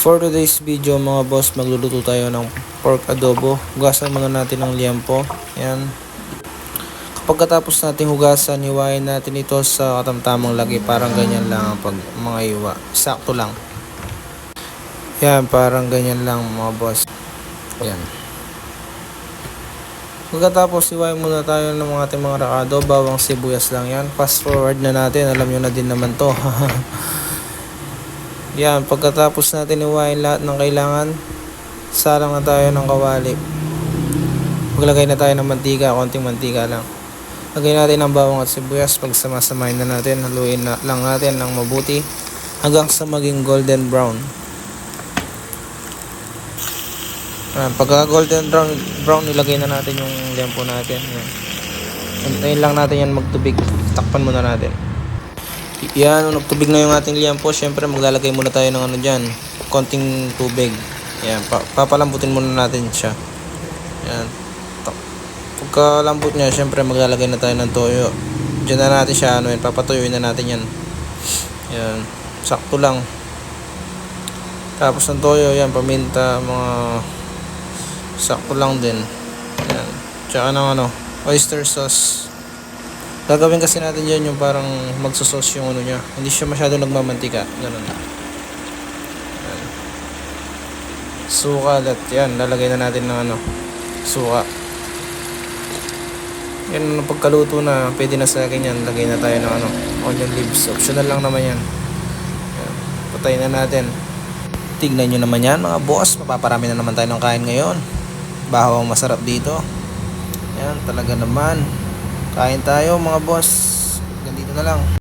For today's video mga boss, magluluto tayo ng pork adobo. Hugasan muna natin ng liempo. Yan. Kapag katapos natin hugasan, hiwain natin ito sa katamtamang laki. Parang ganyan lang ang pag mga iwa. Sakto lang. Yan, parang ganyan lang mga boss. Yan. Pagkatapos, hiwain muna tayo ng mga ating mga rakado. Bawang sibuyas lang yan. Fast forward na natin. Alam nyo na din naman to. Yan, pagkatapos natin iwain lahat ng kailangan, salang na tayo ng kawali. Maglagay na tayo ng mantika, konting mantika lang. Lagay natin ang bawang at sibuyas, pagsamasamahin na natin, haluin na lang natin ng mabuti hanggang sa maging golden brown. Yan, pagka golden brown, ilagay na natin yung liempo natin. Yan. Antayin lang natin yan magtubig, takpan muna natin. Yan, nagtubig na yung ating liempo. Syempre maglalagay muna tayo ng ano dyan, konting tubig. Yan, papalambutin muna natin siya. Yan. Pagkalambot niya, syempre maglalagay na tayo ng toyo. Diyan na natin siya, papatuyuin na natin yan. Yan, sakto lang. Tapos ng toyo, yan, paminta, mga sakto lang din. Yan, tsaka ng oyster sauce. Gagawin kasi natin dyan yung parang magsasos yung niya. Hindi siya masyado nagmamantika. Ganun. Yan. Suka at yan. Lalagay na natin ng suka. Yan, pagkaluto na, pwede na sa akin yan. Lagay na tayo ng onion leaves. Optional lang naman yan. Yan. Patayin na natin. Tignan nyo naman yan mga boss. Mapaparami na naman tayo ng kain ngayon. Bahaw ang masarap dito. Yan, talaga naman. Kain tayo mga boss. Ganito na lang.